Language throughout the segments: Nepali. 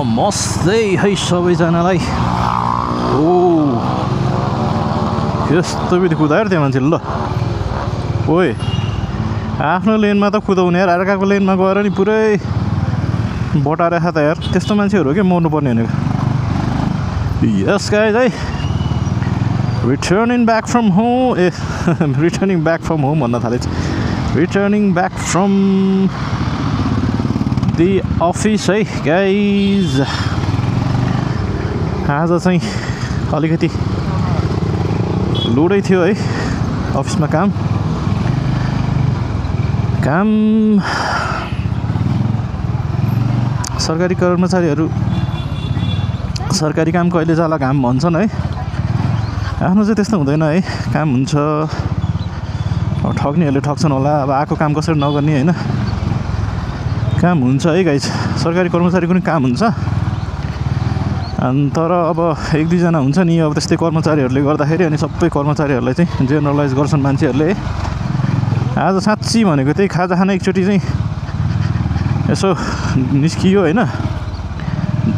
नमस्ते है सबैजनालाई। ओ यस्तो बित्ति कुदाएर त्यो मान्छे ल ओए आफ्नो लेनमा त कुदाउने यार, अर्काको लेनमा गएर नि पुरै बटाएर खा त यार। त्यस्तो मान्छेहरू हो क्या मर्नुपर्ने भनेको। यस गाइज है, returning back from home returning back from home भन्न थालेछ। Returning back from the office है गाइज। आज चाहिँ अलिकति लोडै थियो है अफिसमा काम। सरकारी कर्मचारीहरू सरकारी काम कहिले जाला काम भन्छन् है। आफ्नो चाहिँ त्यस्तो हुँदैन है, काम हुन्छ। अब ठग्नेहरूले ठग्छन् होला, अब आएको काम कसरी नगर्ने होइन। काम हुन्छ है गाइज, सरकारी कर्मचारीको पनि काम हुन्छ। अनि तर अब एक दुईजना हुन्छ नि अब त्यस्तै कर्मचारीहरूले गर्दाखेरि, अनि सबै कर्मचारीहरूलाई चाहिँ जेनरलाइज गर्छन् मान्छेहरूले। आज साँच्ची भनेको त्यही खाजा खाना एकचोटि चाहिँ यसो निस्कियो होइन।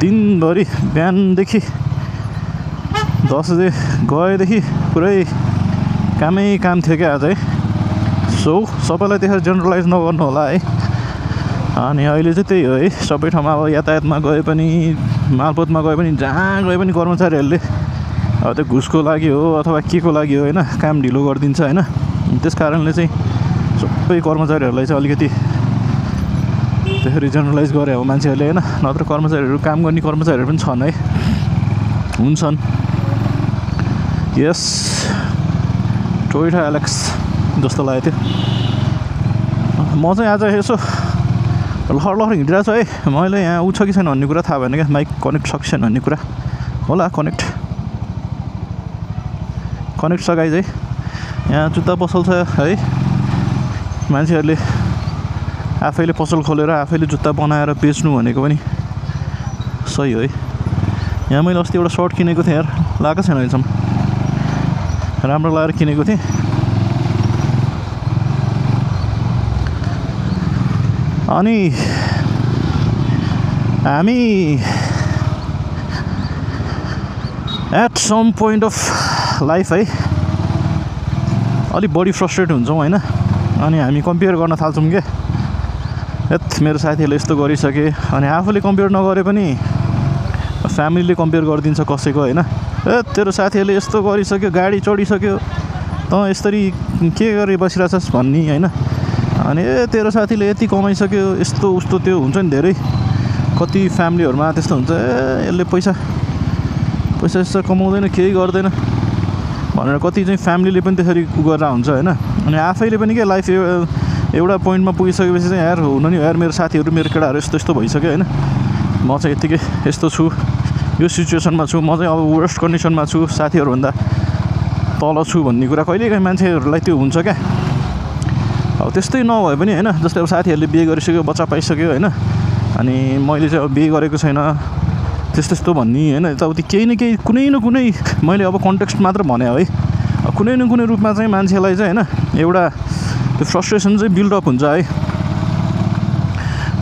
दिनभरि बिहानदेखि 10 बजे गएदेखि पुरै कामै काम थियो क्या आज है। सो सबैलाई त्यसरी जेनरलाइज नगर्नु होला है। अनि अहिले चाहिँ त्यही हो है, सबै ठाउँमा अब यातायातमा गए पनि, मालपोतमा गए पनि, जहाँ गए पनि कर्मचारीहरूले अब त्यो घुसको लागि हो अथवा के को लागि हो होइन, काम ढिलो गरिदिन्छ होइन। त्यस कारणले चाहिँ सबै कर्मचारीहरूलाई चाहिँ अलिकति त्यसरी जेनरलाइज गरे हो मान्छेहरूले होइन। नत्र कर्मचारीहरू, काम गर्ने कर्मचारीहरू पनि छन् है, हुन्छन्। यस टोयोटा एलेक्स जस्तो लाग्यो थियो। म चाहिँ आज यसो लहर हिँडिरहेको छु है। मैले यहाँ उ छ कि छैन भन्ने कुरा थाहा भएन क्या, माइक कनेक्ट छ कि छैन भन्ने कुरा। होला कनेक्ट छ गाइज है। यहाँ जुत्ता पसल छ है। मान्छेहरूले आफैले पसल खोलेर आफैले जुत्ता बनाएर बेच्नु भनेको पनि सही हो है। यहाँ मैले अस्ति एउटा सर्ट किनेको थिएँ यार, लगाएको छैन अहिलेसम्म। राम्रो लगाएर किनेको थिएँ। अनि हामी at some point of life है अलिक बढी फ्रस्ट्रेट हुन्छौँ होइन। अनि हामी कम्पेयर गर्न थाल्छौँ क्या, मेरो साथीहरूले यस्तो गरिसके। अनि आफूले कम्पेयर नगरे पनि फ्यामिलीले कम्पेयर गरिदिन्छ कसैको होइन। तेरो साथीहरूले यस्तो गरिसक्यो, गाडी चढिसक्यो, तँ यसरी के गरी बसिरहेछस् भन्ने होइन। अनि तेरो साथीले यति कमाइसक्यो, यस्तो उस्तो त्यो हुन्छ नि। धेरै कति फ्यामिलीहरूमा त्यस्तो हुन्छ, यसले पैसा यस्तो कमाउँदैन, केही गर्दैन भनेर कति चाहिँ फ्यामिलीले पनि त्यसरी गरेर हुन्छ होइन। अनि आफैले पनि के लाइफ एउटा पोइन्टमा पुगिसकेपछि चाहिँ यार हुन नि यार, मेरो साथीहरू, मेरो केटाहरू यस्तो भइसक्यो होइन। म चाहिँ यत्तिकै यस्तो छु, यो सिचुएसनमा छु, म चाहिँ अब वर्स्ट कन्डिसनमा छु, साथीहरूभन्दा तल छु भन्ने कुरा कहिलेकाहीँ मान्छेहरूलाई त्यो हुन्छ क्या। अब त्यस्तै नभए पनि होइन, जस्तै अब साथीहरूले बिहे गरिसक्यो, बच्चा पाइसक्यो होइन। अनि मैले चाहिँ अब बिहे गरेको छैन त्यस्तो भन्ने होइन। यताउति केही न केही कुनै न कुनै मैले अब कन्टेक्स्ट मात्र भने है, कुनै न कुनै रूपमा चाहिँ मान्छेलाई चाहिँ होइन एउटा त्यो फ्रस्ट्रेसन चाहिँ बिल्डअप हुन्छ है।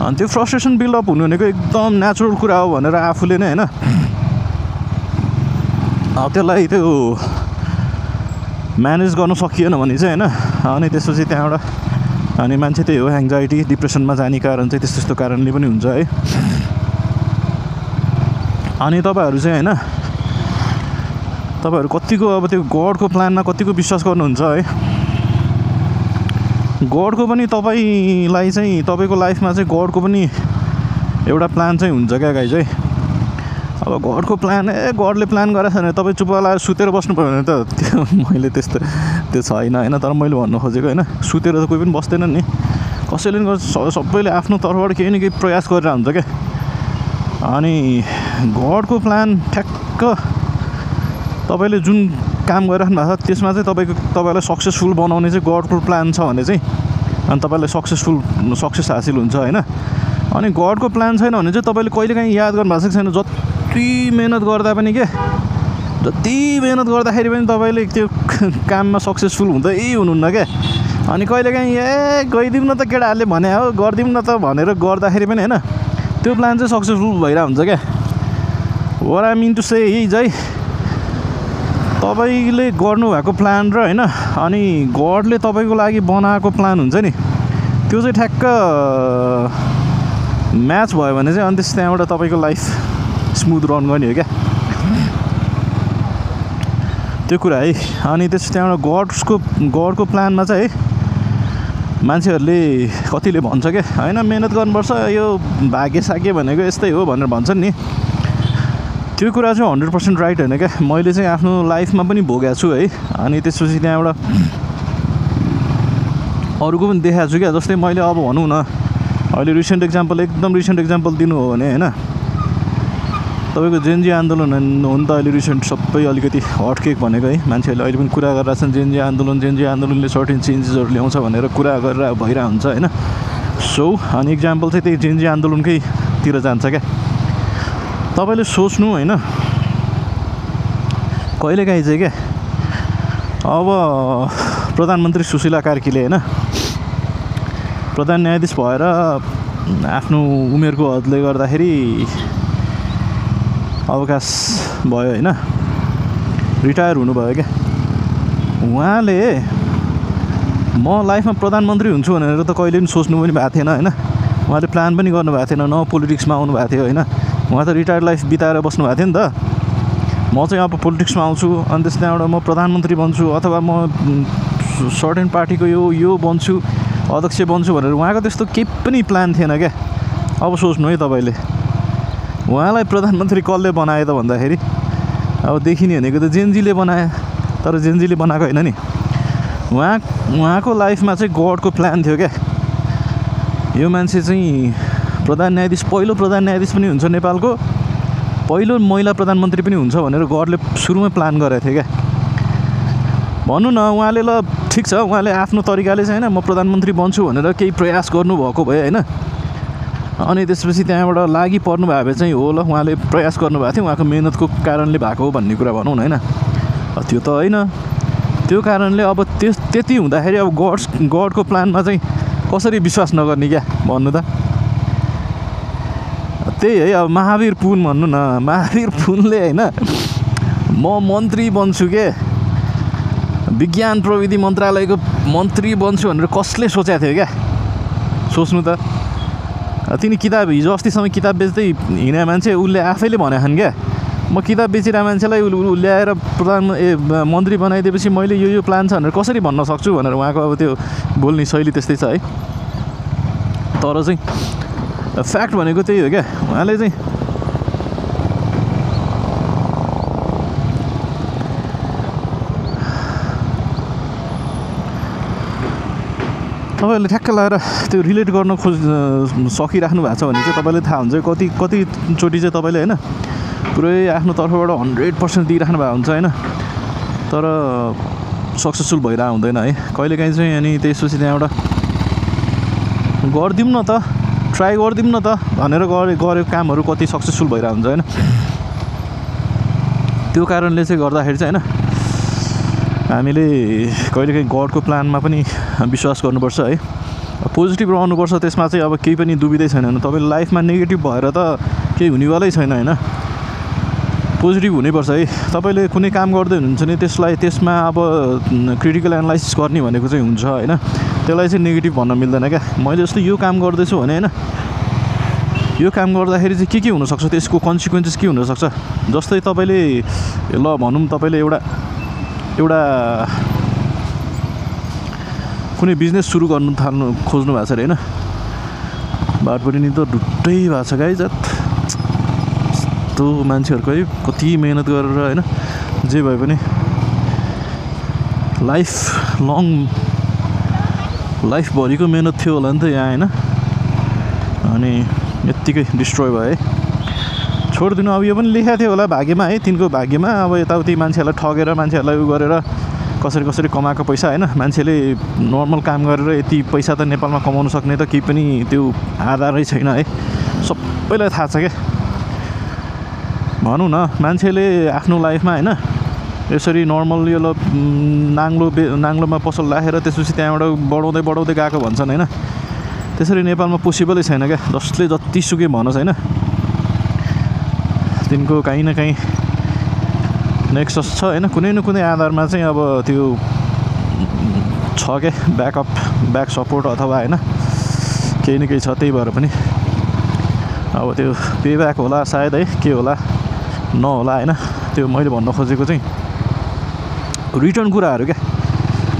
अनि त्यो फ्रस्ट्रेसन बिल्डअप हुनु भनेको एकदम नेचुरल कुरा हो भनेर आफूले नै होइन त्यसलाई त्यो म्यानेज गर्नु सकिएन भने चाहिँ होइन। अनि त्यसपछि त्यहाँबाट अनि मान्छे त्यही हो एङ्जाइटी डिप्रेसनमा जाने कारण चाहिँ त्यस्तो कारणले पनि हुन्छ है। अनि तपाईँहरू चाहिँ होइन, तपाईँहरू कतिको अब त्यो गडको प्लानमा कतिको विश्वास गर्नुहुन्छ है। गडको पनि तपाईँलाई चाहिँ तपाईँको लाइफमा चाहिँ गडको पनि एउटा प्लान चाहिँ हुन्छ क्या गाइज है। अब गडको प्लान गडले प्लान गरेको छैन, तपाईँ चुप्प लगाएर सुतेर बस्नु पऱ्यो भने त त्यो मैले त्यो छैन होइन। तर मैले भन्नु खोजेको होइन, सुतेर त कोही पनि बस्दैन नि, कसैले पनि सबैले आफ्नो तर्फबाट केही न केही प्रयास गरेर हुन्छ क्या। अनि गडको प्लान ठ्याक्क तपाईँले जुन काम गरिराख्नु भएको छ त्यसमा चाहिँ तपाईँलाई सक्सेसफुल बनाउने चाहिँ गडको प्लान छ भने चाहिँ अनि तपाईँलाई सक्सेस हासिल हुन्छ होइन। अनि गडको प्लान छैन भने चाहिँ तपाईँले कहिलेकाहीँ याद गर्नुभएको छैन, जति मेहनत गर्दा पनि के, जति मेहनत गर्दाखेरि पनि तपाईँले त्यो काममा सक्सेसफुल हुँदै हुनुहुन्न क्या। अनि कहिलेकाहीँ गइदिउँ न त केटाहरूले भने हो, गरिदिउँ न त भनेर गर्दाखेरि पनि होइन त्यो प्लान चाहिँ सक्सेसफुल भइरहेको हुन्छ क्या। what I mean to say is है तपाईले गर्नुभएको प्लान र हैन अनि गडले तपाईको लागि बनाएको प्लान हुन्छ नि त्यो चाहिँ ठ्याक्क म्याच भयो भने चाहिँ अनि त्यस त्यहाँबाट तपाईको लाइफ स्मुथ रन गर्ने हो क्या त्यो कुरा है अनि त्यस त्यहाँबाट गडको प्लानमा चाहिँ है मान्छेहरूले कतिले भन्छ क्या हैन मेहनत गर्नुपर्छ यो भाग्य साग्य भनेको यस्तै हो भनेर भन्छन् नि त्यो कुरा चाहिँ 100% राइट होइन क्या मैले चाहिँ आफ्नो लाइफमा पनि भोगेको छु है अनि त्यसपछि त्यहाँबाट अरूको पनि देखाएको छु क्या जस्तै मैले अब भनौँ न अहिले एकदम रिसेन्ट एक्जाम्पल दिनु हो भने होइन तपाईँको जेनजी आन्दोलन हो नि त अहिले रिसेन्ट सबै अलिकति हटकेक भनेको है मान्छेहरूले अहिले पनि कुरा गरिरहेको छन् जेनजी आन्दोलनले सर्टेन चेन्जेसहरू ल्याउँछ भनेर कुरा गरेर भइरहेको हुन्छ होइन सो अनि इक्जाम्पल चाहिँ त्यही जेनजी आन्दोलनकैतिर जान्छ क्या तपाईँले सोच्नु होइन कहिलेकाहीँ चाहिँ क्या अब प्रधानमन्त्री सुशीला कार्कीले होइन प्रधान न्यायाधीश भएर आफ्नो उमेरको हदले गर्दाखेरि अवकाश भयो होइन रिटायर हुनुभयो क्या उहाँले म लाइफमा प्रधानमन्त्री हुन्छु भनेर त कहिले पनि सोच्नु पनि भएको थिएन होइन उहाँले प्लान पनि गर्नुभएको थिएन न पोलिटिक्समा आउनु भएको थियो होइन उहाँ त रिटायर्ड लाइफ बिताएर बस्नु भएको थियो नि त म चाहिँ अब पोलिटिक्समा आउँछु अनि त्यस त्यहाँबाट म प्रधानमन्त्री बन्छु अथवा म सर्टेन पार्टीको यो बन्छु अध्यक्ष बन्छु भनेर उहाँको त्यस्तो केही पनि प्लान थिएन क्या अब सोच्नु है तपाईँले उहाँलाई प्रधानमन्त्री कसले बनायो त भन्दाखेरि अब देखिने भनेको त जेनजीले बनायो तर जेनजीले बनाएको होइन नि उहाँको लाइफमा चाहिँ गडको प्लान थियो क्या यो मान्छे चाहिँ पहिलो प्रधान न्यायाधीश पनि हुन्छ नेपालको पहिलो महिला प्रधानमन्त्री पनि हुन्छ भनेर गडले सुरुमै प्लान गरेको थियो क्या भनौँ न उहाँले ल ठिक छ उहाँले आफ्नो तरिकाले चाहिँ होइन म प्रधानमन्त्री बन्छु भनेर केही प्रयास गर्नुभएको भए होइन अनि त्यसपछि त्यहाँबाट लागि पर्नु भए भए चाहिँ हो ल उहाँले प्रयास गर्नुभएको थियो उहाँको मेहनतको कारणले भएको हो भन्ने कुरा भनौँ न होइन त्यो त होइन त्यो कारणले अब त्यति हुँदाखेरि अब गडको प्लानमा चाहिँ कसरी विश्वास नगर्ने क्या भन्नु त त्यही है अब महावीर पुन भन्नु न महावीर पुनले होइन म मन्त्री बन्छु के विज्ञान प्रविधि मन्त्रालयको मन्त्री बन्छु भनेर कसले सोचेको थियो क्या सोच्नु त तिनी किताब हिजो अस्तिसम्म किताब बेच्दै हिँडे मान्छे उसले आफैले भनेको छन् क्या म किताब बेचिरहेको मान्छेलाई ल्याएर मन्त्री बनाइदिएपछि मैले यो प्लान छ भनेर कसरी भन्न सक्छु भनेर उहाँको अब त्यो बोल्ने शैली त्यस्तै छ है तर चाहिँ फ्याक्ट भनेको त्यही हो क्या उहाँले चाहिँ तपाईँहरूले ठ्याक्क लगाएर त्यो रिलेट गर्न सकिराख्नु भएको छ भने चाहिँ तपाईँले थाहा हुन्छ कतिचोटि चाहिँ तपाईँले होइन पुरै आफ्नो तर्फबाट 100% दिइराख्नु भएको हुन्छ होइन तर सक्सेसफुल भइरहेको हुँदैन है कहिलेकाहीँ चाहिँ अनि त्यसपछि त्यहाँबाट गरिदिउँ न त ट्राई गरिदिउँ न त भनेर गरेको कामहरू कति सक्सेसफुल भइरहेको हुन्छ होइन त्यो कारणले चाहिँ गर्दाखेरि चाहिँ होइन हामीले कहिलेकाहीँ गडको प्लानमा पनि विश्वास गर्नुपर्छ है पोजिटिभ रहनुपर्छ त्यसमा चाहिँ अब केही पनि दुविधै छैन तपाईँले लाइफमा नेगेटिभ भएर त केही हुनेवालै छैन होइन पोजिटिभ हुनैपर्छ है तपाईँले कुनै काम गर्दै हुनुहुन्छ नि त्यसमा अब क्रिटिकल एनालाइसिस गर्ने भनेको चाहिँ हुन्छ होइन त्यसलाई चाहिँ नेगेटिभ भन्न मिल्दैन क्या मैले जस्तो यो काम गर्दैछु भने होइन यो काम गर्दाखेरि चाहिँ के हुनसक्छ त्यसको कन्सिक्वेन्सेस के हुनसक्छ जस्तै तपाईँले ल भनौँ तपाईँले एउटा कुनै बिजनेस सुरु गर्नु खोज्नु भएको छ अरे होइन बाटोपट्टि नि त ढुट्टै भएको छ गाई जात यस्तो मान्छेहरूको है कति मेहनत गरेर होइन जे भए पनि लाइफभरिको मेहनत थियो होला नि त यहाँ होइन अनि यत्तिकै डिस्ट्रोय भयो है छोडिदिनु अब यो पनि लेखेको थियो होला भाग्यमा है तिनको भाग्यमा अब यताउति मान्छेहरूलाई ठगेर मान्छेहरूलाई उयो गरेर कसरी कमाएको पैसा होइन मान्छेले नर्मल काम गरेर यति पैसा त नेपालमा कमाउन सक्ने त केही पनि त्यो आधारै छैन है सबैलाई थाहा छ क्या भनौँ न मान्छेले आफ्नो लाइफमा होइन यसरी नर्मल यो नाङ्लोमा पसल राखेर त्यसपछि त्यहाँबाट बढाउँदै गएको भन्छन् होइन त्यसरी नेपालमा पोसिबलै छैन क्या जसले जतिसुकै भनोस् होइन दिनको काहीँ न काहीँ नेक्सस छ होइन, कुनै न कुनै आधारमा चाहिँ अब त्यो छ के ब्याक सपोर्ट अथवा होइन केही न केही छ। त्यही भएर पनि अब त्यो पे ब्याक होला सायद है, के होला नहोला होइन। त्यो मैले भन्न खोजेको चाहिँ रिटर्न कुराहरू क्या,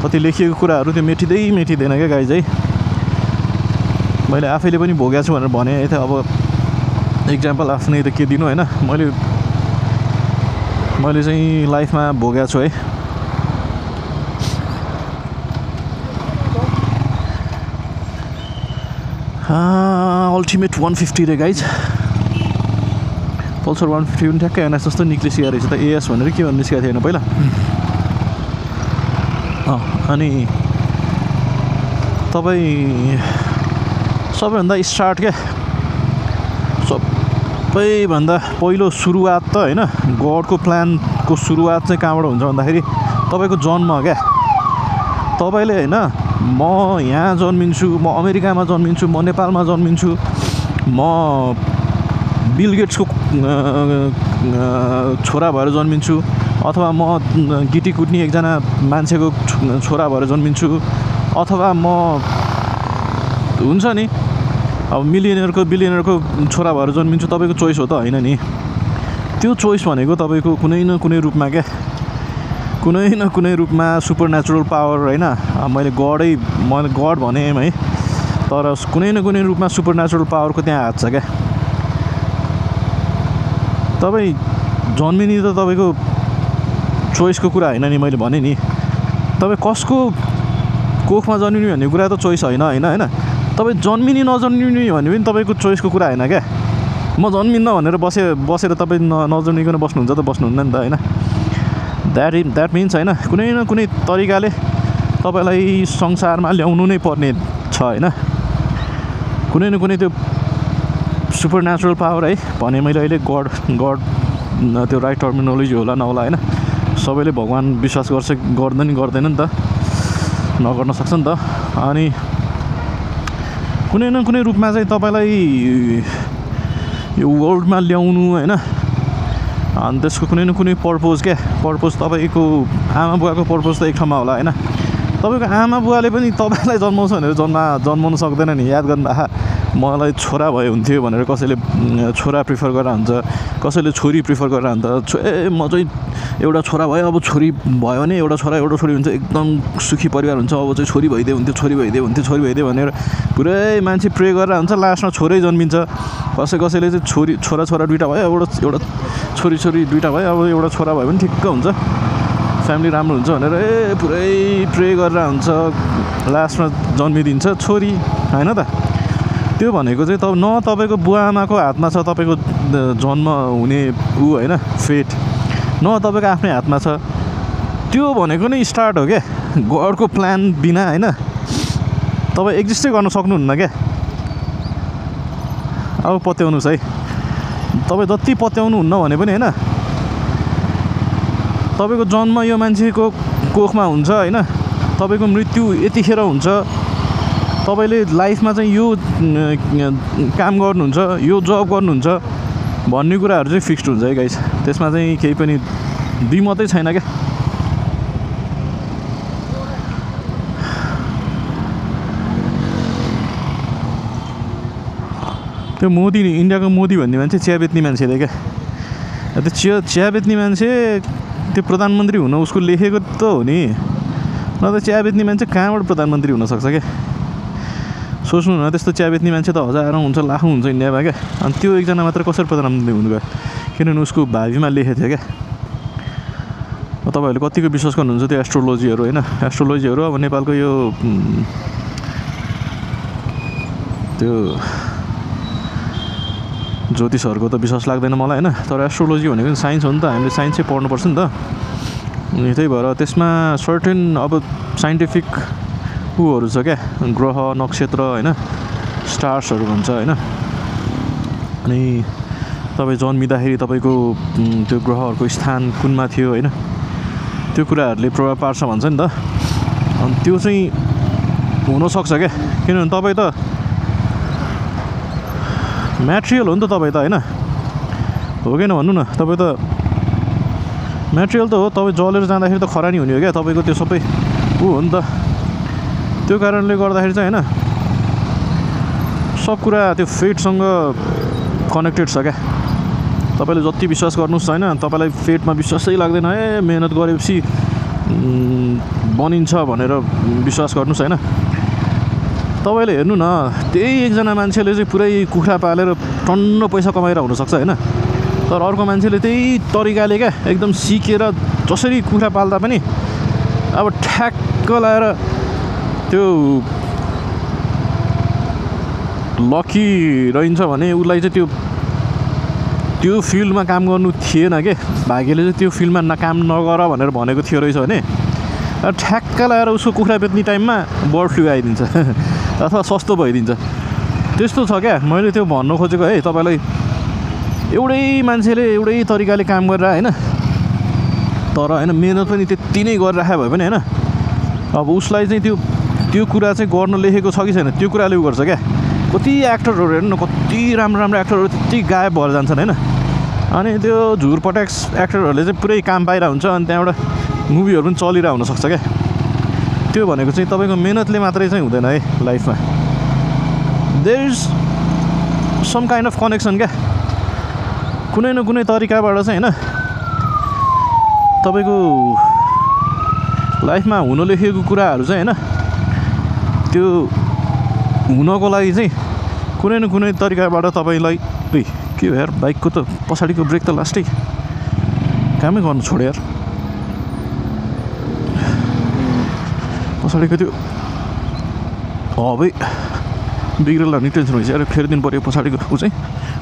कति लेखिएको कुराहरू त्यो मेटिँदैन क्या गाइज है। मैले आफैले पनि भोगेको छु भनेर भने थिएँ। अब इक्जाम्पल आफ्नै त के दिनु होइन, मैले चाहिँ लाइफमा भोगेको छु है। अल्टिमेट 150 रे गाइज, पल्सर 150 पनि ठ्याक्कै एनएस जस्तो निक्लिसकेको रहेछ त। एएस भनेर के भन्नु निस्केको थिएन पहिला। अनि तपाईँ सबैभन्दा स्टार्ट क्या, सबैभन्दा पहिलो सुरुवात त होइन, गडको प्लानको सुरुवात चाहिँ कहाँबाट हुन्छ भन्दाखेरि तपाईँको जन्म क्या। तपाईँले होइन म यहाँ जन्मिन्छु, म अमेरिकामा जन्मिन्छु, म नेपालमा जन्मिन्छु, म बिल गेट्सको छोरा भएर जन्मिन्छु, अथवा म गिटी कुट्ने एकजना मान्छेको छोरा भएर जन्मिन्छु, अथवा म हुन्छ नि अब बिलियनरको छोरा भएर जन्मिन्छु, तपाईँको चोइस हो त होइन नि। त्यो चोइस भनेको तपाईँको कुनै न कुनै रूपमा क्या, कुनै न कुनै रूपमा सुपर नेचुरल पावर होइन। मैले गड भने है, तर कुनै न कुनै रूपमा सुपर नेचुरल पावरको त्यहाँ हात छ क्या। तपाईँ जन्मिने त तपाईँको चोइसको कुरा होइन नि, मैले भने नि। तपाईँ कसको कोखमा जन्मिने भन्ने कुरा त चोइस होइन होइन। तपाईँ जन्मिने नजन्मिने भन्ने पनि तपाईँको चोइसको कुरा होइन क्या। म जन्मिन्न भनेर बसेर तपाईँ नजन्मिकन बस्नुहुन्छ त बस्नुहुन्न नि त होइन। द्याट मिन्स होइन, कुनै न कुनै तरिकाले तपाईँलाई संसारमा ल्याउनु नै पर्ने छ होइन। कुनै न कुनै त्यो सुपर नेचुरल पावर है भने मैले अहिले गड त्यो राइट टर्मिनोलोजी होला नहोला होइन। सबैले भगवान विश्वास गर्दैन नि त, नगर्न सक्छ नि त। अनि कुनै न कुनै रूपमा चाहिँ तपाईँलाई यो वर्ल्डमा ल्याउनु होइन, अनि त्यसको कुनै न कुनै पर्पोज तपाईँको आमा बुवाको पर्पोज त एक ठाउँमा होला होइन। तपाईँको आमा बुवाले पनि तपाईँलाई जन्माउँछ भनेर जन्माउनु सक्दैन नि। याद गर्नु, मलाई छोरा भए हुन्थ्यो भनेर कसैले छोरा प्रिफर गरेर हुन्छ, कसैले छोरी प्रिफर गरेर हुन्छ। म चाहिँ एउटा छोरा भयो, अब छोरी भयो भने एउटा छोरी हुन्छ, एकदम सुखी परिवार हुन्छ, अब चाहिँ छोरी भइदियो हुन्थ्यो भनेर पुरै मान्छे प्रे गरेर हुन्छ। लास्टमा छोरै जन्मिन्छ। कसैले चाहिँ छोरा दुइटा भयो, एउटा छोरी दुइटा भयो, अब एउटा छोरा भयो भने ठिक्क हुन्छ, फ्यामिली राम्रो हुन्छ भनेर पुरै प्रे गरेर हुन्छ। लास्टमा जन्मिदिन्छ छोरी होइन त। त्यो भनेको चाहिँ न तपाईँको बुवा आमाको हातमा छ तपाईँको जन्म हुने होइन फेट, न तपाईँको आफ्नै हातमा छ। त्यो भनेको नै स्टार्ट हो क्या। गडको प्लान बिना होइन तपाईँ एक्जिस्टै गर्न सक्नुहुन्न क्या। अब पत्याउनुहोस् है, तपाईँ जति पत्याउनुहुन्न भने पनि होइन, तपाईँको जन्म यो मान्छेको कोखमा हुन्छ होइन, तपाईँको मृत्यु यतिखेर हुन्छ, तपाईँले लाइफमा चाहिँ यो काम गर्नुहुन्छ, यो जब गर्नुहुन्छ भन्ने कुराहरू चाहिँ फिक्स्ड हुन्छ है गाइस। त्यसमा चाहिँ केही पनि द्विमतै छैन क्या। त्यो मोदी, इन्डियाको मोदी भन्ने मान्छे चिया बेच्ने मान्छे अरे क्या। त्यो चिया बेच्ने मान्छे त्यो प्रधानमन्त्री हुन उसको लेखेको त हो नि, न त चिया बेच्ने मान्छे कहाँबाट प्रधानमन्त्री हुनसक्छ क्या। सोच्नु न, त्यस्तो चिया बेच्ने मान्छे त हजारौँ हुन्छ, लाखौँ हुन्छ इन्डियामा क्या। अनि त्यो एकजना मात्र कसरी प्रधानमन्त्री हुनुभयो, किनभने उसको भावीमा लेखेको थियो क्या। तपाईँहरूले कतिको विश्वास गर्नुहुन्छ त्यो एस्ट्रोलोजीहरू होइन। एस्ट्रोलोजीहरू अब नेपालको यो त्यो ज्योतिषहरूको त विश्वास लाग्दैन मलाई होइन। तर एस्ट्रोलोजी भनेको साइन्स हो नि त, हामीले साइन्स चाहिँ पढ्नुपर्छ नि त। त्यही भएर त्यसमा सर्टेन अब साइन्टिफिक ऊहरू छ क्या, ग्रह नक्षत्र होइन, स्टार्सहरू भन्छ होइन। अनि तपाईँ जन्मिँदाखेरि तपाईँको त्यो ग्रहहरूको स्थान कुनमा थियो होइन, त्यो कुराहरूले प्रभाव पार्छ भन्छ नि त। अनि त्यो चाहिँ हुनसक्छ क्या, किनभने तपाईँ त म्याटेरियल हो नि त, तपाईँ त होइन। हो कि भन्नु न। तपाईँ त मेटेरियल त हो, तपाईँ जलेर जाँदाखेरि त खरानी हुने हो क्या तपाईँको त्यो सबै ऊ हो नि त। त्यो कारणले गर्दाखेरि चाहिँ होइन सब कुरा त्यो फेटसँग कनेक्टेड छ क्या। तपाईँले जति विश्वास गर्नुहोस् होइन, तपाईँलाई फेटमा विश्वासै लाग्दैन है मेहनत गरेपछि बनिन्छ भनेर विश्वास गर्नुहोस् होइन। तपाईँले हेर्नु न, त्यही एकजना मान्छेले चाहिँ पुरै कुखुरा पालेर टन्न पैसा कमाएर हुनसक्छ होइन, तर अर्को मान्छेले त्यही तरिकाले क्या एकदम सिकेर जसरी कुखुरा पाल्दा पनि अब ठ्याक्क लाएर त्यो लकी रहन्छ भने उसलाई चाहिँ त्यो फिल्डमा काम गर्नु थिएन के, भाग्यले चाहिँ त्यो फिल्डमा काम नगर भनेर भनेको थियो रहेछ भने ठ्याक्क लाएर उसको कुखुरा बेच्ने टाइममा बर्ड फ्लू आइदिन्छ अथवा सस्तो भइदिन्छ। त्यस्तो छ क्या। मैले त्यो भन्नु खोजेको है तपाईँलाई, एउटै मान्छेले एउटै तरिकाले काम गरेर होइन, तर होइन मेहनत पनि त्यति नै गरिराखे भए पनि होइन, अब उसलाई चाहिँ त्यो कुरा चाहिँ गर्न लेखेको छ कि छैन त्यो कुराले उ गर्छ क्या। कति एक्टरहरू हेर्नु न, कति राम्रो राम्रो एक्टरहरू त्यति गायब भएर जान्छन् होइन, अनि त्यो झुरपट्याक्स एक्टरहरूले चाहिँ पुरै काम पाइरहेको हुन्छ, अनि त्यहाँबाट मुभीहरू पनि चलिरहेको हुनसक्छ क्या। त्यो भनेको चाहिँ तपाईँको मेहनतले मात्रै चाहिँ हुँदैन है लाइफमा। There is some kind of connection क्या, कुनै न कुनै तरिकाबाट चाहिँ होइन तपाईँको लाइफमा हुन लेखेको कुराहरू चाहिँ होइन त्यो हुनको लागि चाहिँ कुनै न कुनै तरिकाबाट तपाईँलाई के हो यार, बाइकको त पछाडिको ब्रेक त लास्टै कामै गर्नु छोड्यो यार। पछाडिको त्यो भाइ बिग्रेर नि टेन्सन भइसक्यो यार, फेरिदिनु पऱ्यो पछाडिको ऊ चाहिँ।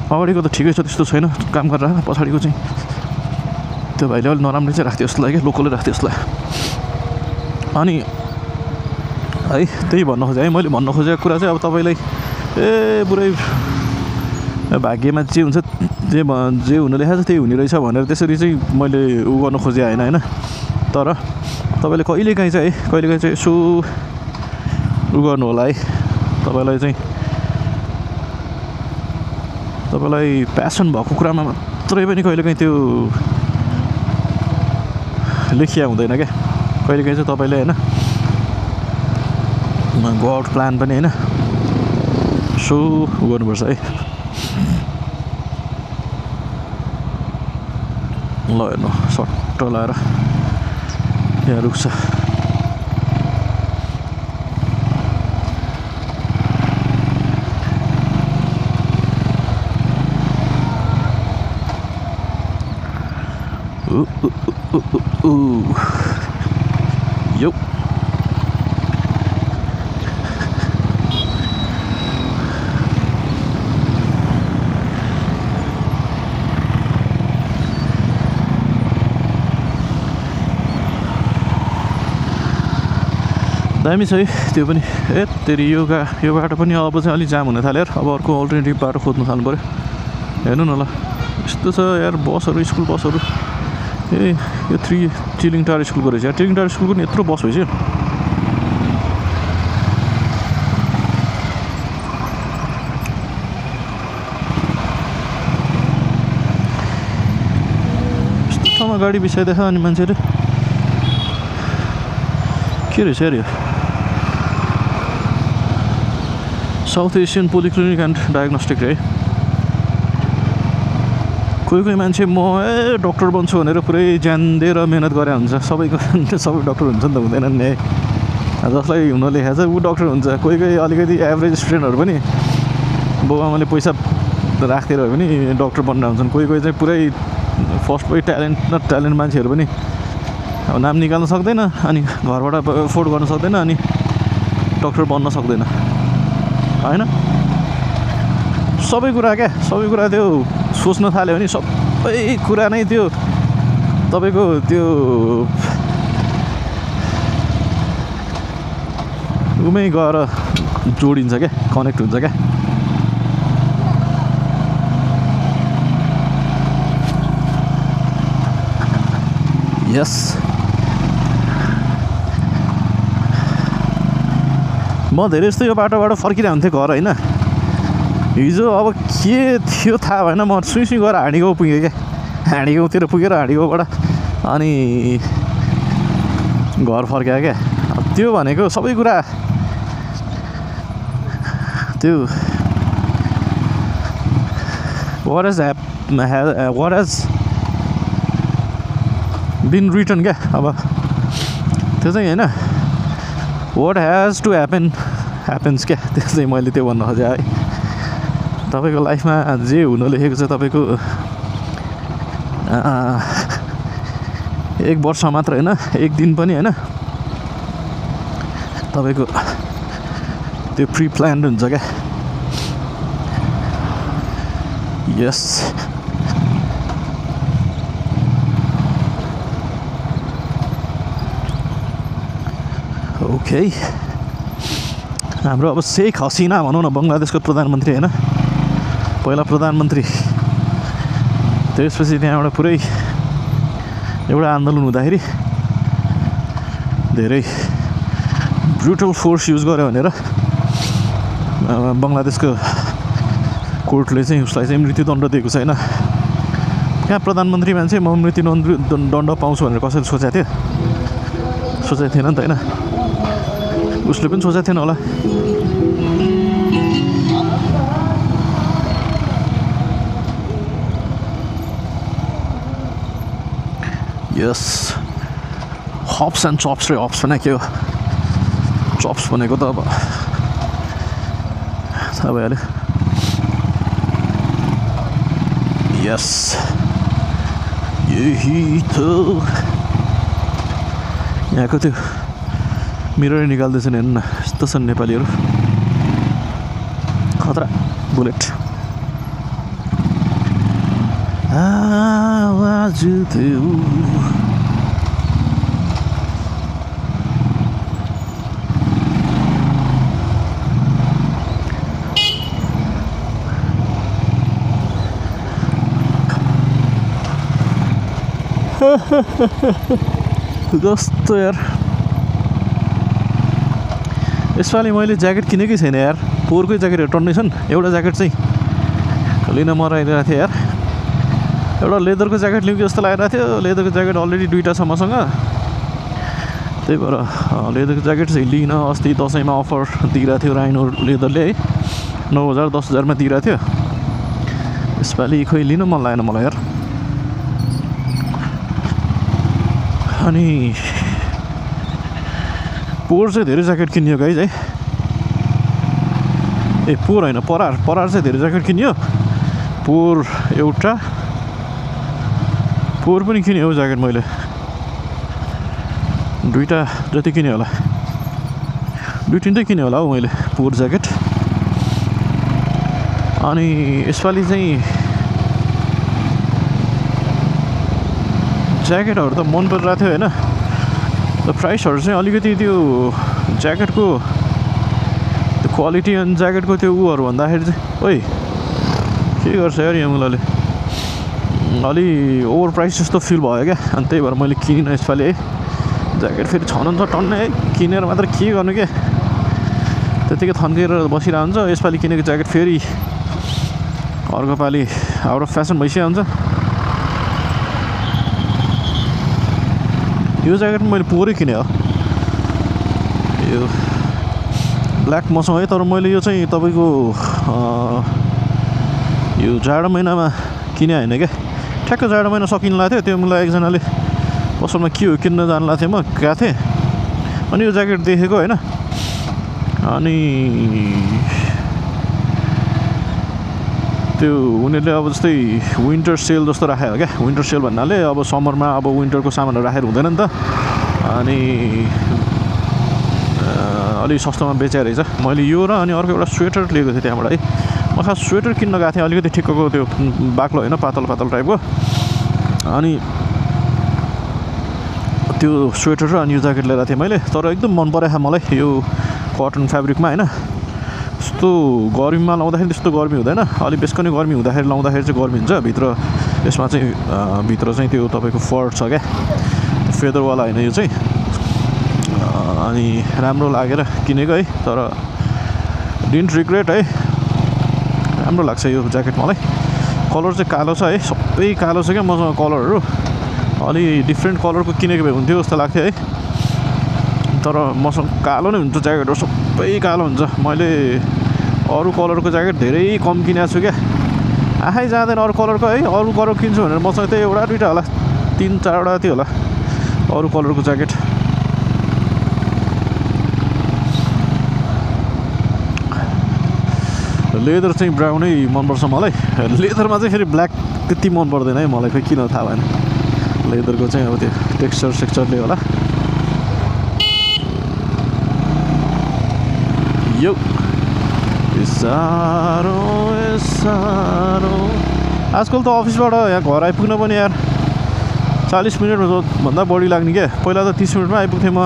अगाडिको त ठिकै छ, त्यस्तो छैन काम गरेर, पछाडिको चाहिँ त्यो भाइले अलिक नराम्रो चाहिँ राख्थ्यो जस्तो लाग्यो, लोकलै राख्थ्यो जस्तो लाग्यो। अनि है त्यही भन्न खोजेँ है मैले। भन्न खोजेको कुरा चाहिँ अब तपाईँलाई पुरै भाग्यमा जे हुन्छ जे हुन लेखाएको छ त्यही हुने रहेछ भनेर त्यसरी चाहिँ मैले उ गर्न खोजेँ होइन होइन। तर तपाईँले कहिलेकाहीँ चाहिँ है कहिलेकाहीँ चाहिँ यसो उ गर्नु होला है, तपाईँलाई प्यासन भएको कुरामा मात्रै पनि कहिलेकाहीँ त्यो लेखिया हुँदैन क्या। कहिलेकाहीँ चाहिँ तपाईँले होइन गड प्लान पनि होइन सो गर्नुपर्छ है। ल हेर्नु सट्ट लाएर यहाँ रुख्छ। यो दामी छ है त्यो पनि। तेरि यो बाटो पनि अब चाहिँ अलिक जाम हुन थाल्यो यार। अब अर्को अल्टरनेटिभ बाटो खोज्नु थाल्नु पऱ्यो। हेर्नु न ल यस्तो छ यार, बसहरू स्कुल बसहरू। यो 3 चिलिङ टार स्कुलको रहेछ यार। चिलिङ टार स्कुलको नि यत्रो बस भइसक्यो। यस्तो ठाउँमा गाडी बिसाइदिएछ अनि मान्छेले के रहेछ यार यो? South Asian polyclinic and diagnostic है। कोही मान्छे म डक्टर बन्छु भनेर पुरै ज्यान दिएर मेहनत गरे हुन्छ। सबै डक्टर हुन्छ नि त, हुँदैनन् नि है। जसलाई हुन लेखा छ ऊ डक्टर हुन्छ। कोही अलिकति एभरेज स्टुडेन्टहरू पनि बाउआमाले पैसा राख्दै रह्यो भने डक्टर बन्न हुन्छन्। कोही चाहिँ पुरै फर्स्टमै ट्यालेन्ट मान्छेहरू पनि अब नाम निकाल्न सक्दैन, अनि घरबाट एफोर्ड गर्न सक्दैन, अनि डक्टर बन्न सक्दैन होइन। सबै कुरा त्यो सोच्न थाल्यो भने सबै कुरा नै त्यो तपाईँको त्यो उमै गएर जोडिन्छ क्या, कनेक्ट हुन्छ क्या। यस म धेरै जस्तो यो बाटोबाट फर्किरहेको हुन्थेँ घर होइन। हिजो अब के थियो थाहा भएन, म सुई गरेर हाँडीगाउँ पुगेँ क्या। हाँडीगाउँतिर पुगेर हाँडीगाउँबाट अनि घर फर्क्या क्या। त्यो भनेको सबै कुरा त्यो what has been written क्या। अब त्यो चाहिँ होइन, what has to happen happens क्या। त्यो चाहिँ मैले त्यो भन्न खोजेँ है। तपाईँको लाइफमा जे हुन लेखेको छ तपाईँको 1 वर्ष मात्र होइन, 1 दिन पनि होइन, तपाईँको त्यो प्री प्लान्ड हुन्छ क्या। यस ओके। हाम्रो अब शेख हसिना भनौँ न, बङ्गलादेशको प्रधानमन्त्री होइन, पहिला प्रधानमन्त्री, त्यसपछि त्यहाँबाट पुरै एउटा आन्दोलन हुँदाखेरि धेरै ब्रुटल फोर्स युज गर्यो भनेर बङ्गलादेशको कोर्टले चाहिँ उसलाई चाहिँ मृत्युदण्ड दिएको छैन। कहाँ प्रधानमन्त्री मान्छे म मृत्युदण्ड पाउँछु भनेर कसैले सोचेको थियो? सोचेको थिएन नि त होइन, उसले पनि सोचेको थिएन होला। यस हप्स एन्ड चप्स रे, हप्स भने के हो, चप्स भनेको त अब थाहा भइहाल्यो। यस यही त यहाँको त्यो मिरर निकाल्दैछन् हेर्नु न, यस्तो छन् नेपालीहरू, खतरा। बुलेट आवाज थियो। कस्तो यार, यसपालि मैले ज्याकेट किनेकै छैन यार। पोहोरकै ज्याकेटहरू टन्नै छन्। एउटा ज्याकेट चाहिँ लिन मराइरहेको थिएँ यार, एउटा लेदरको ज्याकेट लिउँ कि जस्तो लागिरहेको थियो। लेदरको ज्याकेट अलरेडी 2टा छ मसँग, त्यही भएर लेदरको ज्याकेट चाहिँ लिन। अस्ति दसैँमा अफर दिइरहेको थियो राइनो लेदरले है, 9,000 10,000मा दिइरहेको थियो। यसपालि खोइ लिन मन लागेन मलाई यार। अनि पोहोर चाहिँ धेरै ज्याकेट किनियो गाइज है। ए पोहोर होइन, परार चाहिँ धेरै ज्याकेट किनियो। पोहोर एउटा, पोहोर पनि किनेँ हो ज्याकेट मैले, 2टा जति किनेँ होला, 2-3टै किनेँ होला हौ मैले पोहोर ज्याकेट। अनि यसपालि चाहिँ ज्याकेटहरू त मन परिरहेको थियो होइन, त प्राइसहरू चाहिँ अलिकति त्यो ज्याकेटको त्यो क्वालिटी अनि ज्याकेटको त्यो उहरू भन्दाखेरि चाहिँ ओइ के गर्छ यार यहाँ मुलाले, अलि ओभर प्राइस जस्तो फिल भयो क्या। अनि त्यही भएर मैले किनिनँ यसपालि है ज्याकेट। फेरि छन त टन्नै है, किनेर मात्र के गर्नु क्या, त्यतिकै थन्केर बसिरहेको हुन्छ। यसपालि किनेको ज्याकेट फेरि अर्को पालि आउट अफ फेसन भइसकेको हुन्छ। यो ज्याकेट मैले पोहोरै किने हो, यो ब्ल्याक मसँग है। तर मैले यो चाहिँ तपाईँको यो जाडो महिनामा किने होइन क्या, ठ्याक्क जाडो महिना सकिन लाग्थ्यो। त्यो मलाई एकजनाले पसलमा के हो किन्न जानु लाग्थेँ, म गएको थिएँ। अनि यो ज्याकेट देखेको होइन, अनि त्यो उनीहरूले अब जस्तै विन्टर सेल जस्तो राखेको क्या। विन्टर सेल भन्नाले अब समरमा अब विन्टरको सामानहरू राखेर हुँदैन नि त, अनि अलिक सस्तोमा बेचेको रहेछ। मैले यो र अनि अर्को एउटा स्वेटर लिएको थिएँ त्यहाँबाट है। म खास स्वेटर किन्न गएको थिएँ, अलिकति ठिक्कको त्यो बाक्लो होइन, पातल टाइपको। अनि त्यो स्वेटर र अनि यो ज्याकेट लिएर थिएँ मैले। तर एकदम मन परेको मलाई यो कटन फ्याब्रिकमा होइन। यस्तो गर्मीमा लाउँदाखेरि त्यस्तो गर्मी हुँदैन, अलिक बेसकनै गर्मी हुँदाखेरि लाउँदाखेरि चाहिँ गर्मी हुन्छ। भित्र यसमा चाहिँ भित्र चाहिँ त्यो तपाईँको फर छ क्या, फेदरवाला होइन यो चाहिँ। अनि राम्रो लागेर किनेको है, तर डिन्ट रिग्रेट है। राम्रो लाग्छ यो ज्याकेट मलाई कलर चाहिँ कालो छ है सबै कालो छ क्या मसँग कलरहरू अलि डिफ्रेन्ट कलरको किनेको भए हुन्थ्यो जस्तो लाग्थ्यो है तर मसँग कालो नै हुन्छ ज्याकेटहरू सबै कालो हुन्छ मैले अरू कलरको ज्याकेट धेरै कम किनेको छु क्या आफै जाँदैन अरू कलरको है अरू कलर किन्छु भनेर मसँग त्यही एउटा दुइटा होला 3-4वटा थियो होला अरू कलरको ज्याकेट लेदर चाहिँ ब्राउनै मनपर्छ मलाई लेदरमा चाहिँ फेरि ब्ल्याक त्यति मन पर्दैन है मलाई खोइ किन थाहा भएन लेदरको चाहिँ अब त्यो टेक्स्चरले होला यो साह्रो आजकल त अफिसबाट यहाँ घर आइपुग्न पनि यार 40 मिनट भन्दा बढी लाग्ने क्या पहिला त 30 मिनटमा आइपुग्थेँ म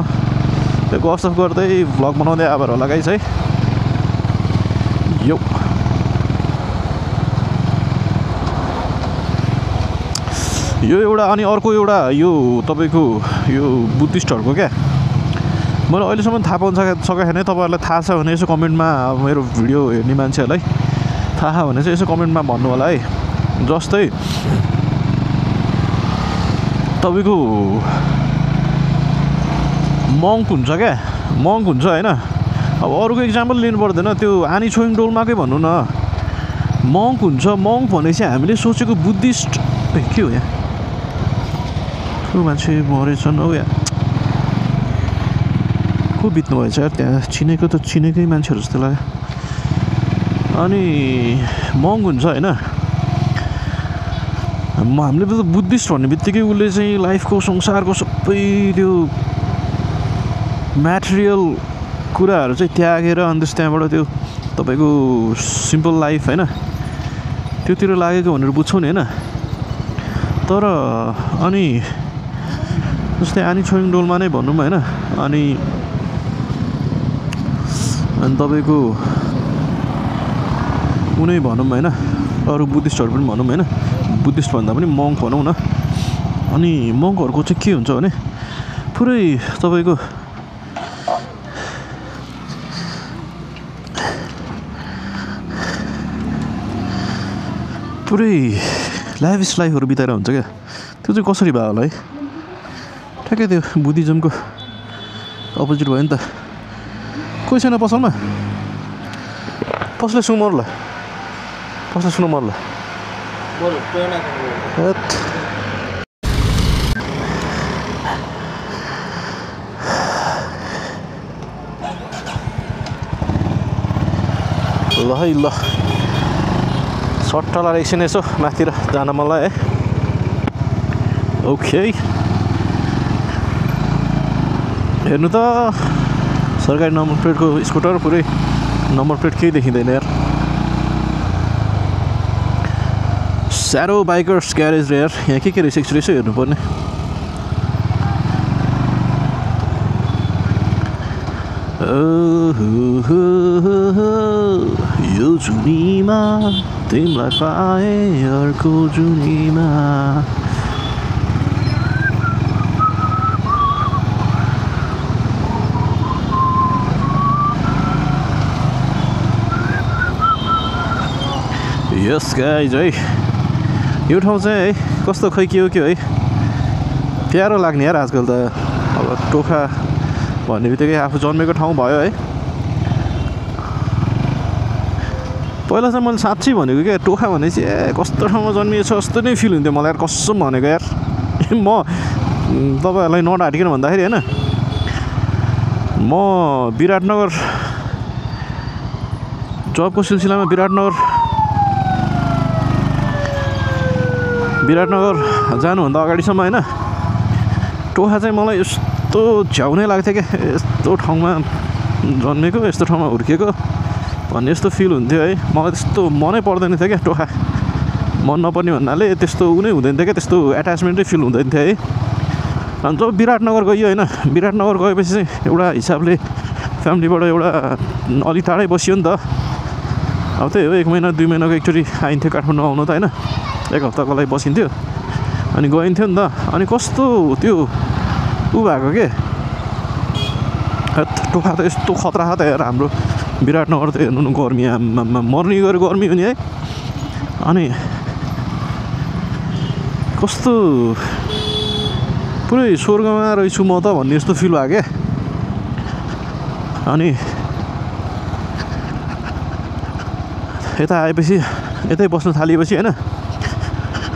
त्यो गफसफ गर्दै भ्लग बनाउँदै आएर होला गाइस है यो एउटा अनि अर्को एउटा यो तपाईँको यो बुद्धिस्टहरूको क्या मैले अहिलेसम्म थाहा पाउन सकेको छैन तपाईँहरूलाई थाहा छ भने यसो कमेन्टमा मेरो भिडियो हेर्ने मान्छेहरूलाई थाहा भने चाहिँ यसो कमेन्टमा भन्नु होला है जस्तै तपाईँको मङ्क हुन्छ क्या मङ्क हुन्छ होइन अब अरूको इक्जाम्पल लिनु पर्दैन त्यो आनी छोइङ डोल्माकै भन्नु न मङ्क हुन्छ मङ्क भनेपछि हामीले सोचेको बुद्धिस्ट के हो यहाँ को मान्छे मरेछन् हौ यहाँ को बित्नु भएछ यार त्यहाँ चिनेकै मान्छेहरू जस्तो लाग्यो अनि मङ्क हुन्छ होइन हामीले त बुद्धिस्ट भन्ने बित्तिकै उसले चाहिँ लाइफको संसारको सबै त्यो म्याटेरियल कुराहरू चाहिँ त्यागेर अनि त्यहाँबाट त्यो तपाईँको सिम्पल लाइफ होइन त्योतिर लागेको भनेर बुझ्छौँ नि होइन तर अनि जस्तै आनी छोइङ डोल्मा नै भनौँ होइन अनि तपाईँको उनै भनौँ होइन अरू बुद्धिस्टहरू पनि भनौँ होइन बुद्धिस्ट भन्दा पनि मङ्क भनौँ न अनि मङ्कहरूको चाहिँ के हुन्छ भने पुरै तपाईँको पुरै लाइफहरू बिताएर हुन्छ क्या त्यो चाहिँ कसरी भयो होला है ठ्याक्कै त्यो बुद्धिज्मको अपोजिट भयो नि त कोही छैन पसलमा कसले सुमरला कसले सुन मर्ला ल है ल सट्टालाई एकछिन यसो माथितिर जान मलाई है ओके हेर्नु त सरकारी नम्बर प्लेटको स्कुटर पुरै नम्बर प्लेट केही देखिँदैन यार स्यारो बाइकर्स ग्यारेज रे यार यहाँ के रहेछ एकचोटि यसो हेर्नुपर्ने यो जुनीमा तिमीलाई पाए अर्को जुनीमा यस गाइज है यो ठाउँ चाहिँ है कस्तो खै के हो है प्यारो लाग्ने यार आजकल त अब टोखा भन्ने बित्तिकै आफू जन्मेको ठाउँ भयो है पहिला चाहिँ मैले साँच्चै भनेको क्या टोखा भनेपछि कस्तो ठाउँमा जन्मिएछ जस्तो नै फिल हुन्थ्यो मलाई यार कसम भनेको यार म तपाईँहरूलाई नडाँटिकन भन्दाखेरि होइन म विराटनगर जबको सिलसिलामा विराटनगर जानुभन्दा अगाडिसम्म होइन टोखा चाहिँ मलाई यस्तो झ्याउनै लाग्थ्यो क्या यस्तो ठाउँमा जन्मेको यस्तो ठाउँमा हुर्किएको भन्ने यस्तो फिल हुन्थ्यो है मलाई त्यस्तो मनै पर्दैन थियो क्या टोखा मन नपर्ने भन्नाले त्यस्तो उनी हुँदैन थियो क्या त्यस्तो एट्याचमेन्टै फिल हुँदैन थियो है अनि जब विराटनगर गयो होइन विराटनगर गएपछि चाहिँ एउटा हिसाबले फ्यामिलीबाट एउटा अलिक टाढै बसियो नि त अब त्यही हो 1 महिना 2 महिनाको एकचोटि आइन्थ्यो काठमाडौँ आउनु त होइन 1 हप्ताको लागि बसिन्थ्यो अनि गइन्थ्यो नि त अनि कस्तो त्यो ऊ भएको के टोखा त यस्तो खतरा छ त यार हाम्रो विराटनगर त हेर्नु न गर्मी आम्मामा मर्ने गएर गर्मी हो नि है। अनि कस्तो पुरै स्वर्गमा रहेछु म त भन्ने जस्तो फिल भयो क्या। अनि यता आएपछि यतै बस्नु थालेपछि होइन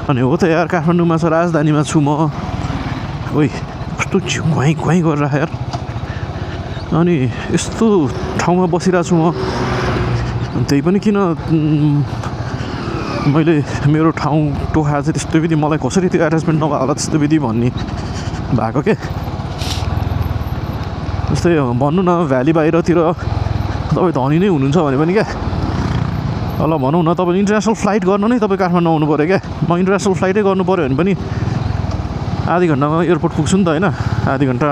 अनि हो त यार काठमाडौँमा छ राजधानीमा छु म ओइ कस्तो घुवाइ घुवाइ गरेर यार। अनि यस्तो ठाउँमा बसिरहेको छु म त्यही पनि किन मैले मेरो ठाउँ टोखा चाहिँ त्यस्तो विधि मलाई कसरी त्यो एट्याचमेन्ट नभएको होला त्यस्तो विधि भन्ने भएको के। जस्तै भन्नु न भ्याली बाहिरतिर तपाईँ धनी नै हुनुहुन्छ भने पनि क्या ल भनौँ न तपाईँ इन्टरनेसनल फ्लाइट गर्नु नै तपाईँ काठमाडौँ आउनु पऱ्यो क्या। म इन्टरनेसनल फ्लाइटै गर्नु पऱ्यो भने पनि आधी घन्टामा एयरपोर्ट पुग्छु नि त होइन। आधी घन्टा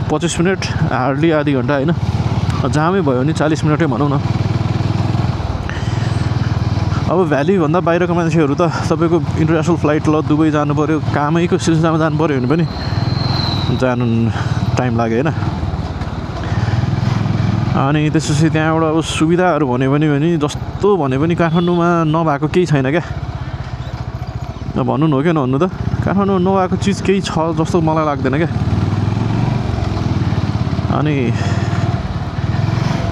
25 मिनट हार्डली आधी घन्टा होइन जामै भयो भने 40 मिनटै भनौँ न। अब भ्यालीभन्दा बाहिरको मान्छेहरू त तपाईँको इन्टरनेसनल फ्लाइट ल दुबई जानु पऱ्यो कामैको सिलसिलामा जानु पऱ्यो भने पनि जानु टाइम लाग्यो होइन। अनि त्यसपछि त्यहाँबाट अब सुविधाहरू भन्यो भने जस्तो भने पनि काठमाडौँमा नभएको केही छैन क्या। भन्नु न हो क्या नभन्नु त काठमाडौँमा नभएको चिज केही छ जस्तो मलाई लाग्दैन क्या। अनि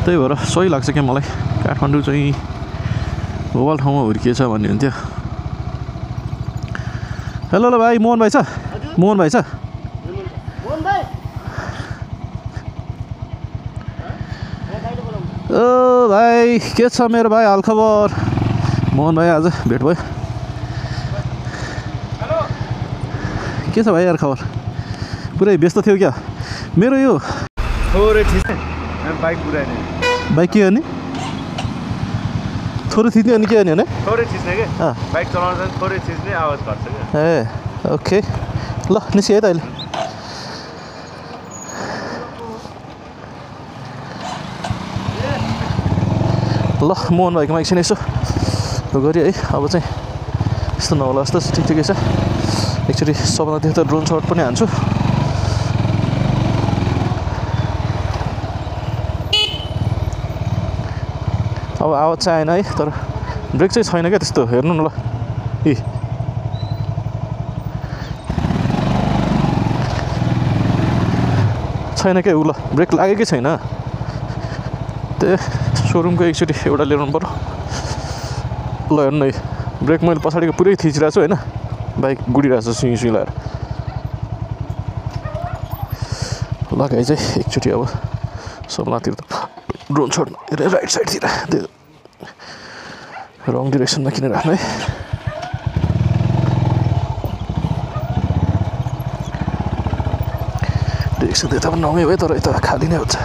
त्यही भएर सही लाग्छ क्या मलाई काठमाडौँ चाहिँ भोपाल ठाउँमा हुर्किएछ भन्ने हुन्थ्यो। हेलो ल भाइ मोहन भाइ छ मोहन भाइ छ ओ भाइ के छ मेरो भाइ हालखबर। मोहन भाइ आज भेट भयो। के छ भाइ यार खबर पुरै व्यस्त थियो क्या। मेरो यो थोरै थिच्ने बाइक पुऱ्याएन बाइक के गर्ने थोरै थिच्ने अनि के गर्ने भने थोरै थिच्ने के बाइक चलाउँदा थोरै थिच्ने आवाज गर्छ क्या। ए ओके ल निस्किए है त अहिले। ल मोहन भाइकोमा एकछिन यसो गऱ्यो है। अब चाहिँ यस्तो नहोला जस्तो ठिक ठिकै छ। एकचोटि सबभन्दा त्यो त ड्रोन सर्ट पनि हान्छु। अब आवाज चाहिँ आएन है तर ब्रेक चाहिँ छैन क्या त्यस्तो हेर्नु न ल ए छैन क्या उ ल ब्रेक लागेकै छैन। त्यो सोरुमको एकचोटि एउटा ल्याउनु पर्यो। ल हेर्नु न ब्रेक मैले पछाडिको पुरै थिचिरहेको छु होइन बाइक गुडिरहेको छ सुई सुई लगाएर। लगाइ चाहिँ एकचोटि अब सबलातिर त ड्रोन सर्ट राइट साइडतिर त्यो रङ डिरेक्सनमा किन राख्नु है। डिरेक्सन त यता पनि नमै भयो तर यता खाली नै हुन्छ।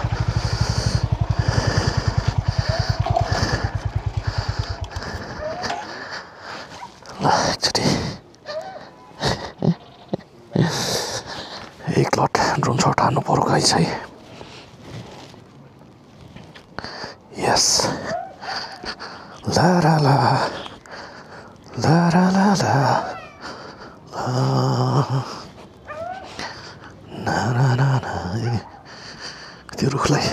ल एकचोटि एक लट ड्रोन सर्ट हान्नु पर्यो गाइस है। यस ला ला ला ला ला ला ला ना ना ना ना त्यो रुखलाई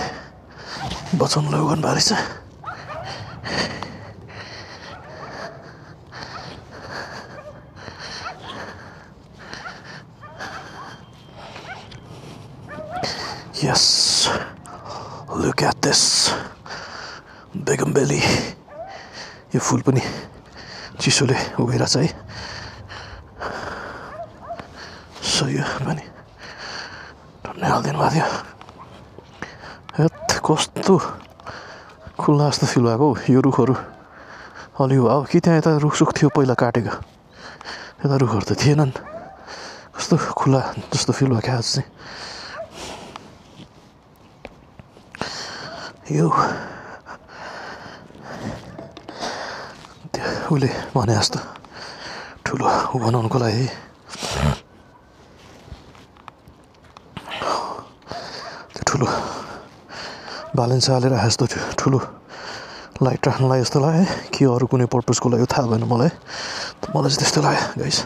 बचाउनु गर्नु भएको रहेछ। Yes, look at this बेगम बेली। यो फुल पनि चिसोले उभिरहेछ है। सही हो पनि टन्नै हालिदिनु भएको थियो। हेत कस्तो खुल्ला जस्तो फिल भएको हौ यो रुखहरू अलि भयो कि त्यहाँ यता रुखसुख थियो पहिला काटेको यता रुखहरू त थिएनन्। कस्तो खुल्ला जस्तो फिल भएको आज चाहिँ यो त्यो उसले भने जस्तो ठुलो ऊ बनाउनुको लागि त्यो ठुलो ब्यालेन्स हालेर जस्तो थियो ठुलो लाइट राख्नलाई जस्तो लाग्यो कि अरू कुनै पर्पजको लागि थाहा भएन मलाई चाहिँ त्यस्तो लाग्यो गाइस।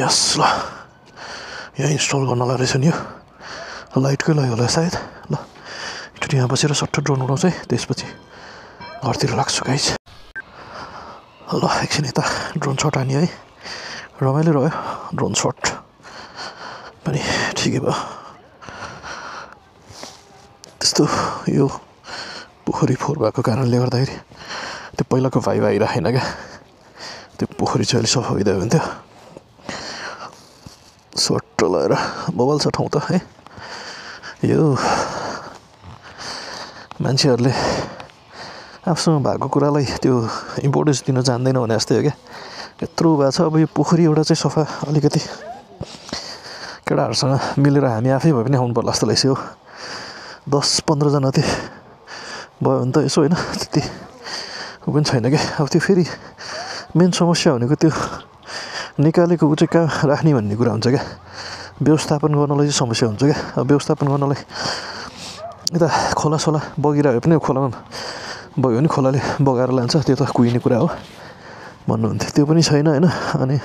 यस ल यहाँ इन्स्टल गर्नलाई रहेछ नि यो लाइटकै लागि होला सायद। ल एकचोटि यहाँ बसेर सट्ट ड्रोन उडाउँछ है, त्यसपछि घरतिर लाग्छु गाइस। ल एकछिन यता ड्रोन सट हान्यो है, रमाइलो रह्यो ड्रोन सट पनि ठिकै भयो। त्यस्तो यो पोखरी फोहोर भएको कारणले गर्दाखेरि त्यो पहिलाको भाइब आइरहेन क्या, त्यो पोखरी चाहिँ अहिले सफा भइदियो भने थियो। सट्ट लगाएर बवाल छ ठाउँ त है। यो मान्छेहरूले आफूसँग भएको कुरालाई त्यो इम्पोर्टेन्स दिन जान्दैन भने जस्तै हो क्या, यत्रो भएको छ। अब यो पोखरी एउटा चाहिँ सफा अलिकति केटाहरूसँग मिलेर हामी आफै भए पनि आउनु पर्ला जस्तो लाग्छ। हो 10-15 जना चाहिँ भयो भने त यसो होइन, त्यति ऊ पनि छैन क्या। अब त्यो फेरि मेन समस्या भनेको त्यो निकालेको ऊ चाहिँ कहाँ राख्ने भन्ने कुरा हुन्छ क्या, व्यवस्थापन गर्नलाई चाहिँ समस्या हुन्छ क्या। अब व्यवस्थापन गर्नलाई यता खोलासोला बगिरह्यो पनि खोलामा बग्यो भने खोलाले बगाएर लान्छ, त्यो त कुहिने कुरा हो भन्नुहुन्थ्यो, त्यो पनि छैन होइन। अनि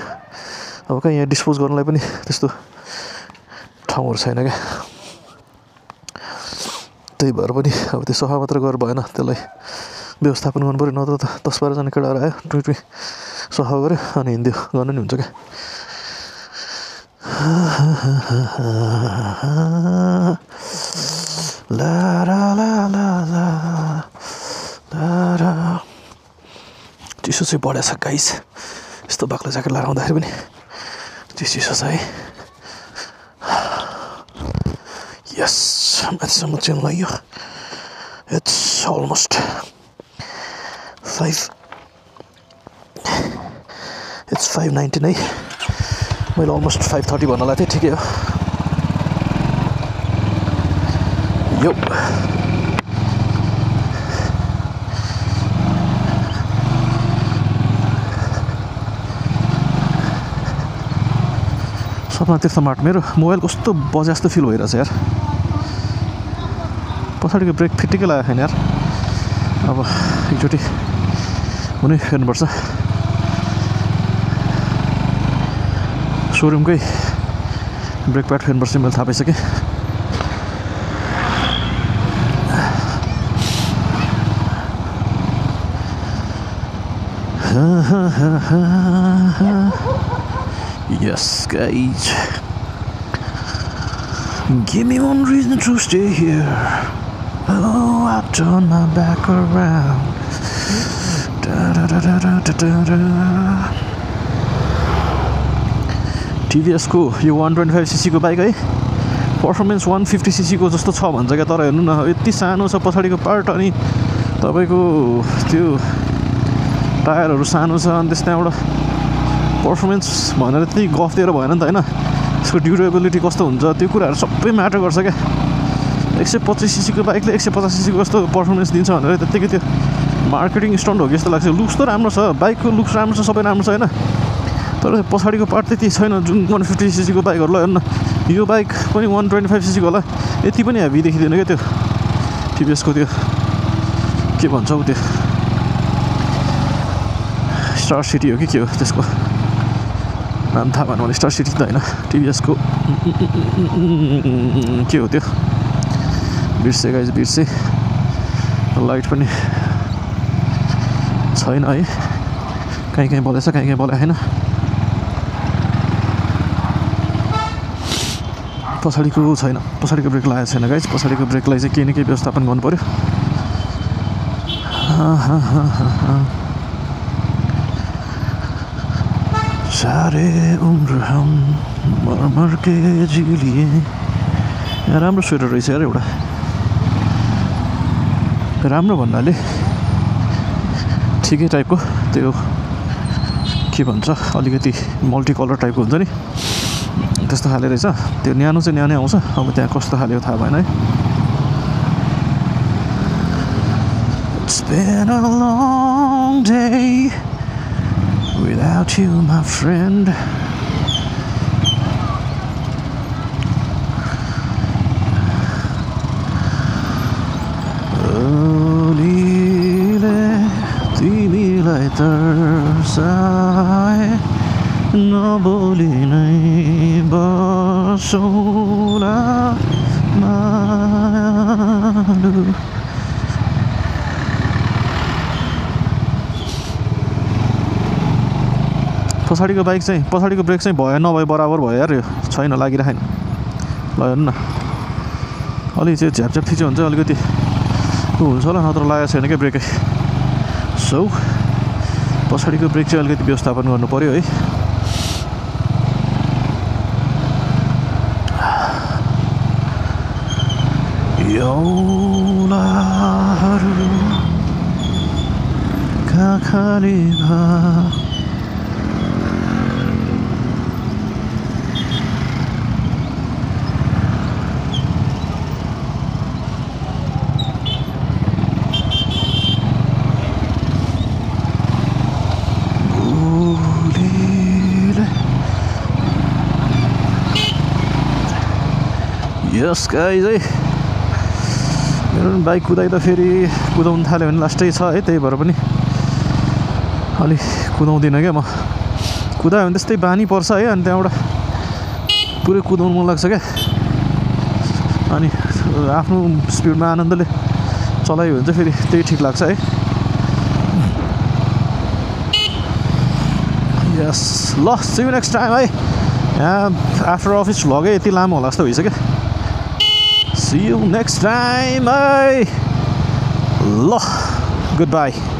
अब कहाँ यहाँ डिस्पोज गर्नलाई पनि त्यस्तो ठाउँहरू छैन क्या, त्यही भएर पनि अब त्यो सफा मात्र गरेर भएन, त्यसलाई व्यवस्थापन गर्नु पऱ्यो। नत्र त 10-12 जना केटाहरू आयो टुई सफा गऱ्यो अनि हिँड्यो गर्नु नि हुन्छ क्या। ला ला ला ला ला चिसो चाहिँ बढेको छ गाइस, यस्तो बाक्लो ज्याकेट लगाएर आउँदाखेरि पनि चिसो छ है। यस माथिसम्म चेन लाग्यो। इट्स अलमोस्ट 5:19 है, मैले अलमोस्ट 5:30 भन्न लाग्थेँ, ठिकै हो यो। सपना तीर्थमाट मेरो मोबाइल कस्तो बजे जस्तो फिल भइरहेछ यार, पछाडिको ब्रेक फिटिकै लागेको छैन यार। अब एकचोटि हुने हेर्नुपर्छ, सोरुमकै ब्रेक प्याड फेर्नुपर्छ, मैले थाहा पाइसकेँ। Yes, guys. Give me one reason to stay here. Oh, I turn my back around. Da da da da da da da. TVS को यो 125cc को बाइक है, पर्फर्मेन्स 150cc को जस्तो छ भन्छ क्या। तर हेर्नु न यति सानो छ पछाडिको पार्ट, अनि तपाईँको त्यो टायरहरू सानो छ, अनि त्यहाँबाट पर्फर्मेन्स भनेर त्यति गफ दिएर भएन नि त होइन। यसको ड्युरेबिलिटी कस्तो हुन्छ त्यो कुराहरू सबै म्याटर गर्छ क्या। 125cc को बाइकले 150cc को कस्तो पर्फर्मेन्स दिन्छ भनेर त्यत्तिकै त्यो मार्केटिङ स्टन्ट हो कि जस्तो लाग्छ। लुक्स त राम्रो छ, बाइकको लुक्स राम्रो छ, सबै राम्रो छ होइन, तर पछाडिको पार्ट त्यति छैन जुन 150cc को बाइकहरूलाई। हेर्नु यो बाइक पनि 125cc को होला, यति पनि हेभी देखिँदैन क्या। त्यो टिभिएसको त्यो के भन्छ हौ, त्यो स्टार सिटी हो कि के हो त्यसको नाम थाहा भएन मलाई। स्टार सिटी त होइन, टिभिएसको के हो त्यो, बिर्से गाइज बिर्से। लाइट पनि छैन है, कहीँ बोलेछ कहीँ बोलाएन। पछाडिको छैन, पछाडिको ब्रेक लागेको छैन गाइज। पछाडिको ब्रेकलाई चाहिँ केही न केही व्यवस्थापन गर्नु पऱ्यो। सारे उम्र हम मर के जी लिए। राम्रो स्वेटर रहेछ यार एउटा, राम्रो भन्नाले ठिकै टाइपको, त्यो के भन्छ अलिकति मल्टी कलर टाइपको हुन्छ नि, त्यस्तो खाले रहेछ। त्यो न्यानो चाहिँ न्यानै आउँछ, अब त्यहाँ कस्तो खाले हो थाहा भएन है। It's been a long day without you, my friend. तिमीलाई तर्साए नबोली नै बसौला मालु पछाडिको बाइक चाहिँ पछाडिको ब्रेक चाहिँ भयो नभए बराबर भयो यार यो छैन लागिरहेन ल हेर्नु न अलि चाहिँ झ्यापझ्याप थिच्यो भने चाहिँ अलिकति हुन्छ होला नत्र लागेको छैन क्या ब्रेकै सो पछाडिको ब्रेक चाहिँ अलिकति व्यवस्थापन गर्नु पर्यो है औलाहरू काखाले भा यस गाइज है मेरो बाइक कुदाइदा फेरि कुदाउनु थाल्यो भने लास्टै छ है त्यही भएर पनि अलिक कुदाउँदिनँ क्या म कुदायो भने त्यस्तै बानी पर्छ है अनि त्यहाँबाट पुरै कुदाउनु मन लाग्छ क्या अनि आफ्नो स्पिडमा आनन्दले चलायो भने चाहिँ फेरि त्यही ठिक लाग्छ है यस ल सी यु नेक्स्ट टाइम है यहाँ आफ्टर अफिस भ्लगै यति लामो होला जस्तो भइसक्यो See you next time. Bye. Goodbye.